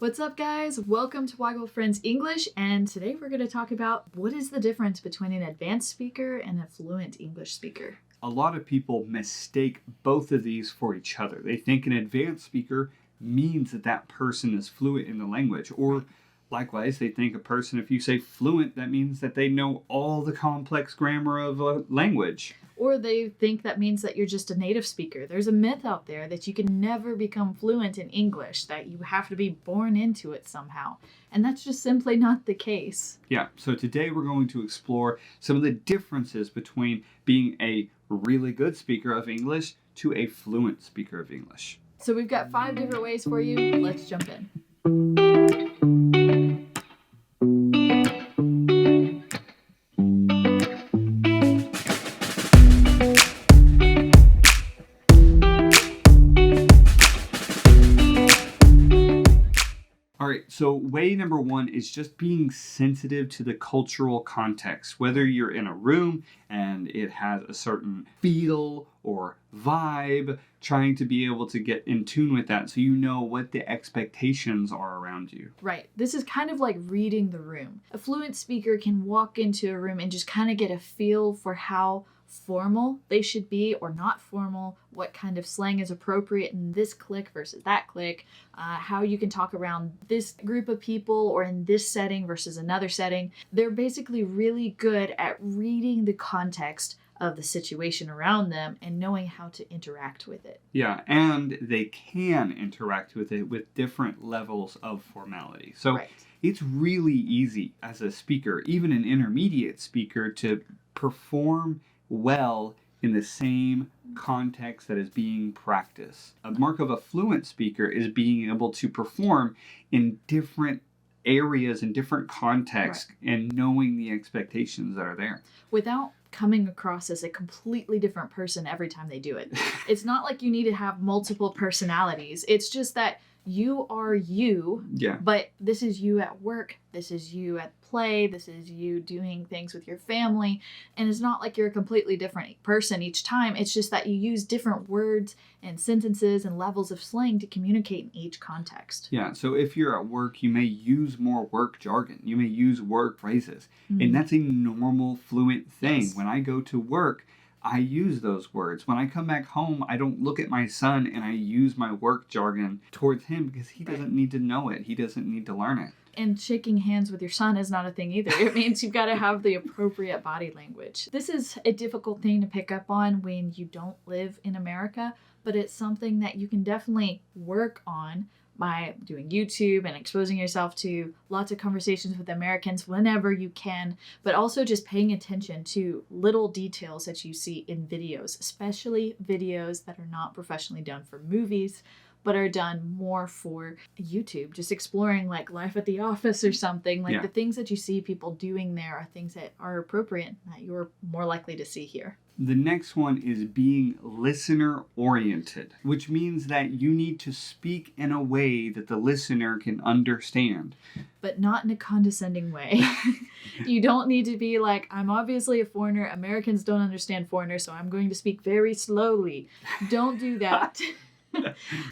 What's up, guys? Welcome to Waggle Friends English, and today we're going to talk about what is the difference between an advanced speaker and a fluent English speaker. A lot of people mistake both of these for each other. They think an advanced speaker means that person is fluent in the language, or likewise, they think a person, if you say fluent, that means that they know all the complex grammar of a language. Or they think that means that you're just a native speaker. There's a myth out there that you can never become fluent in English, that you have to be born into it somehow. And that's just simply not the case. Yeah, so today we're going to explore some of the differences between being a really good speaker of English to a fluent speaker of English. So we've got 5 different ways for you. Let's jump in. So way number 1 is just being sensitive to the cultural context. Whether you're in a room and it has a certain feel or vibe, trying to be able to get in tune with that so you know what the expectations are around you. Right. This is kind of like reading the room. A fluent speaker can walk into a room and just kind of get a feel for how formal they should be or not formal, what kind of slang is appropriate in this clique versus that clique, how you can talk around this group of people or in this setting versus another setting. They're basically really good at reading the context of the situation around them and knowing how to interact with it. Yeah, and they can interact with it with different levels of formality. So It's really easy as a speaker, even an intermediate speaker, to perform well in the same context that is being practiced. A mark of a fluent speaker is being able to perform in different areas and different contexts and knowing the expectations that are there. Without coming across as a completely different person every time they do it. It's not like you need to have multiple personalities. It's just that you are you, but this is you at work, this is you at play, this is you doing things with your family, and it's not like you're a completely different person each time. It's just that you use different words and sentences and levels of slang to communicate in each context. Yeah, so if you're at work, you may use more work jargon, you may use work phrases, and that's a normal fluent thing. When I go to work, I use those words. When I come back home, I don't look at my son and I use my work jargon towards him because he doesn't need to know it. He doesn't need to learn it. And shaking hands with your son is not a thing either. It means you've got to have the appropriate body language. This is a difficult thing to pick up on when you don't live in America, but it's something that you can definitely work on by doing YouTube and exposing yourself to lots of conversations with Americans whenever you can, but also just paying attention to little details that you see in videos, especially videos that are not professionally done for movies, but are done more for YouTube, just exploring like life at the office or something. Like the things that you see people doing there are things that are appropriate that you're more likely to see here. The next one is being listener-oriented, which means that you need to speak in a way that the listener can understand. But not in a condescending way. You don't need to be like, I'm obviously a foreigner. Americans don't understand foreigners, so I'm going to speak very slowly. Don't do that.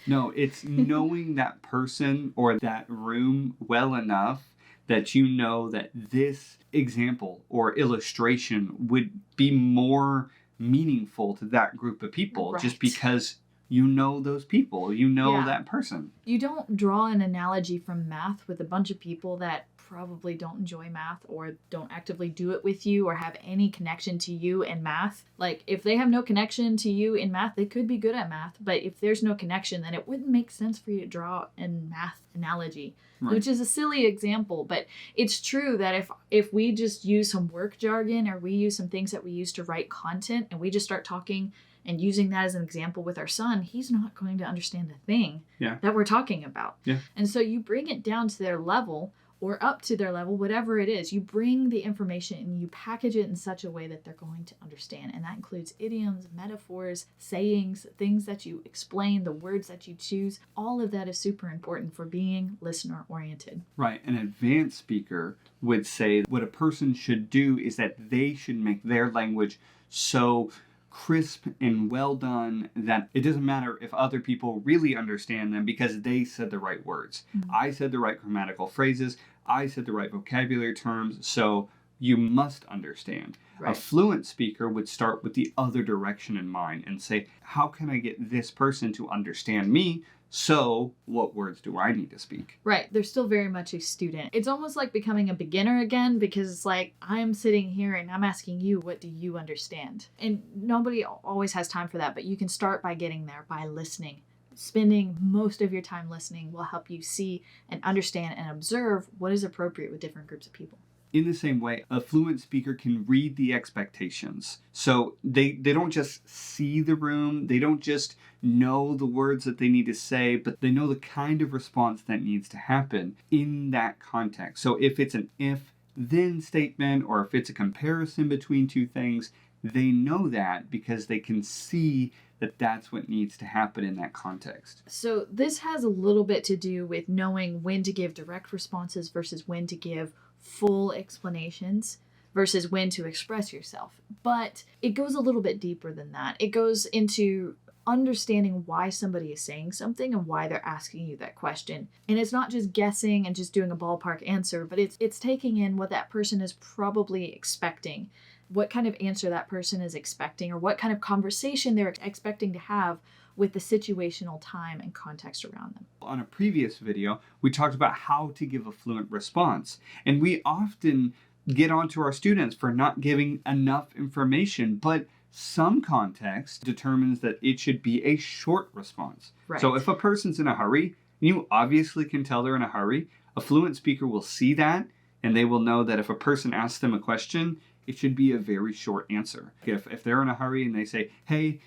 No, it's knowing that person or that room well enough that you know that this example or illustration would be more meaningful to that group of people just because you know those people, you know that person. You don't draw an analogy from math with a bunch of people that probably don't enjoy math or don't actively do it with you or have any connection to you in math. Like, if they have no connection to you in math, they could be good at math, but if there's no connection, then it wouldn't make sense for you to draw a math analogy, which is a silly example, but it's true that if we just use some work jargon or we use some things that we use to write content and we just start talking and using that as an example with our son, he's not going to understand the thing that we're talking about. And so you bring it down to their level or up to their level, whatever it is. You bring the information and you package it in such a way that they're going to understand. And that includes idioms, metaphors, sayings, things that you explain, the words that you choose. All of that is super important for being listener-oriented. Right. An advanced speaker would say what a person should do is that they should make their language so crisp and well done that it doesn't matter if other people really understand them because they said the right words. Mm-hmm. I said the right grammatical phrases. I said the right vocabulary terms. So you must understand. Right. A fluent speaker would start with the other direction in mind and say, how can I get this person to understand me? So what words do I need to speak? Right. They're still very much a student. It's almost like becoming a beginner again, because it's like, I'm sitting here and I'm asking you, what do you understand? And nobody always has time for that, but you can start by getting there, by listening. Spending most of your time listening will help you see and understand and observe what is appropriate with different groups of people. In the same way, a fluent speaker can read the expectations. So they don't just see the room, they don't just know the words that they need to say, but they know the kind of response that needs to happen in that context. So if it's an if-then statement, or if it's a comparison between two things, they know that because they can see that that's what needs to happen in that context. So this has a little bit to do with knowing when to give direct responses versus when to give full explanations versus when to express yourself. But it goes a little bit deeper than that. It goes into understanding why somebody is saying something and why they're asking you that question. And it's not just guessing and just doing a ballpark answer, but it's taking in what that person is probably expecting, what kind of answer that person is expecting, or what kind of conversation they're expecting to have with the situational time and context around them. On a previous video, we talked about how to give a fluent response. And we often get onto our students for not giving enough information, but some context determines that it should be a short response. Right. So if a person's in a hurry, you obviously can tell they're in a hurry. A fluent speaker will see that, and they will know that if a person asks them a question, it should be a very short answer. If they're in a hurry and they say, hey,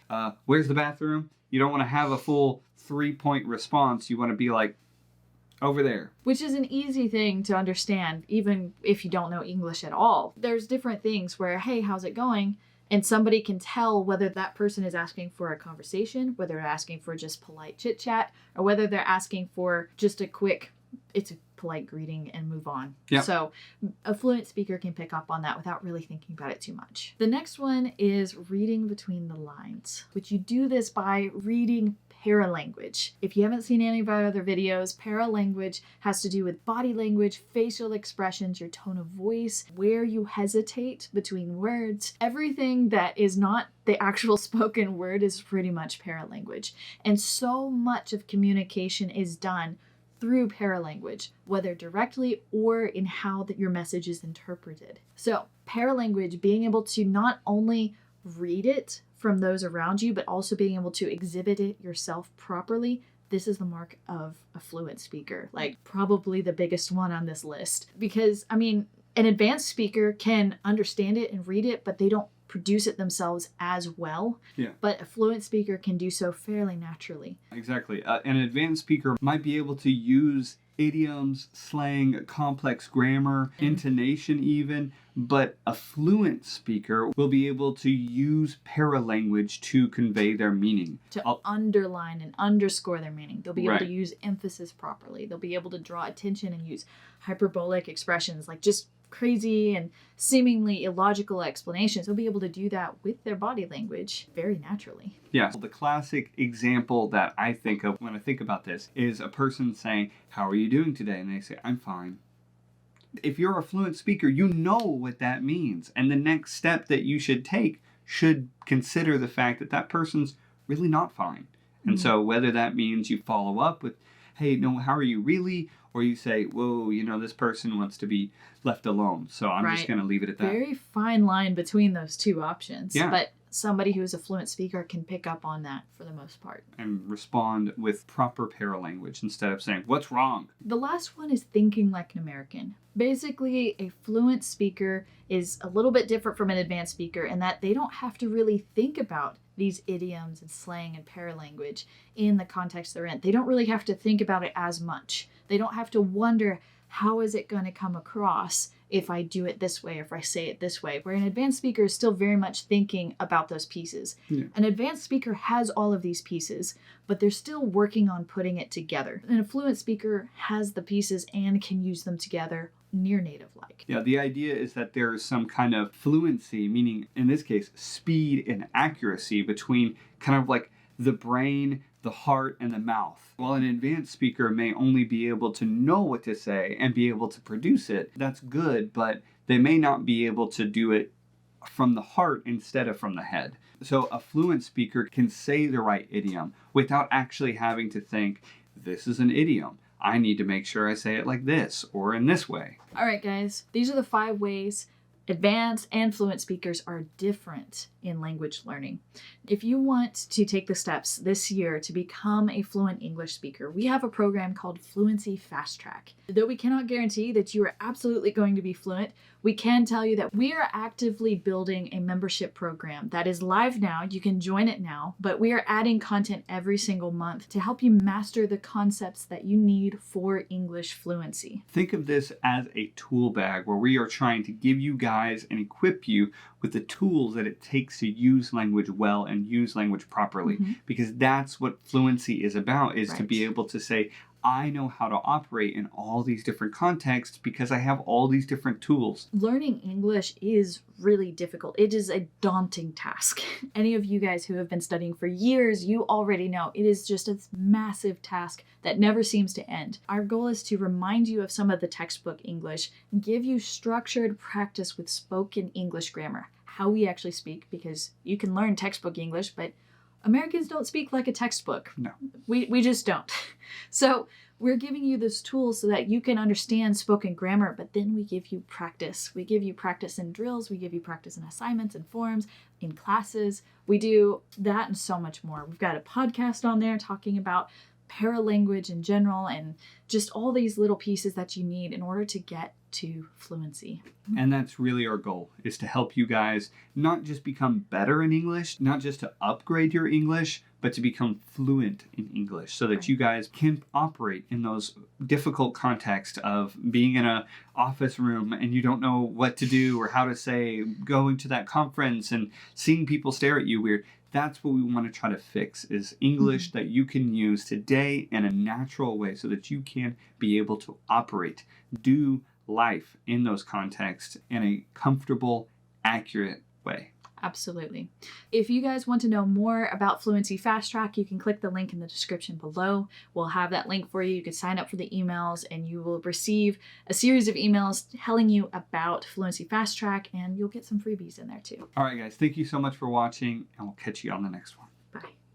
where's the bathroom? You don't want to have a full 3-point response. You want to be like, over there. Which is an easy thing to understand, even if you don't know English at all. There's different things where, hey, how's it going? And somebody can tell whether that person is asking for a conversation, whether they're asking for just polite chit chat, or whether they're asking for just a quick, it's a polite greeting and move on. Yep. So a fluent speaker can pick up on that without really thinking about it too much. The next one is reading between the lines, which you do this by reading paralanguage. If you haven't seen any of our other videos, paralanguage has to do with body language, facial expressions, your tone of voice, where you hesitate between words. Everything that is not the actual spoken word is pretty much paralanguage. And so much of communication is done through paralanguage, whether directly or in how that your message is interpreted. So paralanguage, being able to not only read it from those around you, but also being able to exhibit it yourself properly, this is the mark of a fluent speaker. Like probably the biggest one on this list. Because, I mean, an advanced speaker can understand it and read it, but they don't produce it themselves as well. Yeah. But a fluent speaker can do so fairly naturally. Exactly. An advanced speaker might be able to use idioms, slang, complex grammar, intonation even, but a fluent speaker will be able to use paralanguage to convey their meaning. To underline and underscore their meaning. They'll be able to use emphasis properly. They'll be able to draw attention and use hyperbolic expressions, like just crazy and seemingly illogical explanations. They'll be able to do that with their body language very naturally. Yeah, the classic example that I think of when I think about this is a person saying, how are you doing today? And they say, I'm fine. If you're a fluent speaker, you know what that means. And the next step that you should take should consider the fact that that person's really not fine. And so whether that means you follow up with, hey, no, how are you really? Or you say, whoa, this person wants to be left alone, so I'm just going to leave it at that. Very fine line between those two options. Yeah. But somebody who's a fluent speaker can pick up on that for the most part. And respond with proper paralanguage instead of saying, what's wrong? The last one is thinking like an American. Basically, a fluent speaker is a little bit different from an advanced speaker in that they don't have to really think about these idioms and slang and paralanguage in the context they're in. They don't really have to think about it as much. They don't have to wonder, how is it going to come across if I do it this way, or if I say it this way? Where an advanced speaker is still very much thinking about those pieces. Yeah. An advanced speaker has all of these pieces, but they're still working on putting it together. And a fluent speaker has the pieces and can use them together near native-like. Yeah, the idea is that there is some kind of fluency, meaning in this case, speed and accuracy between kind of like the brain, the heart, and the mouth. While an advanced speaker may only be able to know what to say and be able to produce it, that's good, but they may not be able to do it from the heart instead of from the head. So a fluent speaker can say the right idiom without actually having to think, this is an idiom. I need to make sure I say it like this or in this way. All right, guys, these are the 5 ways advanced and fluent speakers are different in language learning. If you want to take the steps this year to become a fluent English speaker, we have a program called Fluency Fast Track. Though we cannot guarantee that you are absolutely going to be fluent, we can tell you that we are actively building a membership program that is live now. You can join it now, but we are adding content every single month to help you master the concepts that you need for English fluency. Think of this as a tool bag where we are trying to give you guys and equip you with the tools that it takes to use language well and use language properly. Because that's what fluency is about, is to be able to say, I know how to operate in all these different contexts because I have all these different tools. Learning English is really difficult. It is a daunting task. Any of you guys who have been studying for years, you already know it is just a massive task that never seems to end. Our goal is to remind you of some of the textbook English and give you structured practice with spoken English grammar, how we actually speak, because you can learn textbook English, but Americans don't speak like a textbook. No. We just don't. So we're giving you this tool so that you can understand spoken grammar, but then we give you practice. We give you practice in drills. We give you practice in assignments and forums, in classes. We do that and so much more. We've got a podcast on there talking about paralanguage in general and just all these little pieces that you need in order to get to fluency. And that's really our goal, is to help you guys not just become better in English, not just to upgrade your English, but to become fluent in English so that you guys can operate in those difficult contexts of being in an office room and you don't know what to do or how to say, going to that conference and seeing people stare at you weird. That's what we want to try to fix, is English that you can use today in a natural way so that you can be able to operate, do life in those contexts in a comfortable, accurate way. Absolutely. If you guys want to know more about Fluency Fast Track, you can click the link in the description below. We'll have that link for you. You can sign up for the emails and you will receive a series of emails telling you about Fluency Fast Track, and you'll get some freebies in there too. All right, guys. Thank you so much for watching, and we'll catch you on the next one.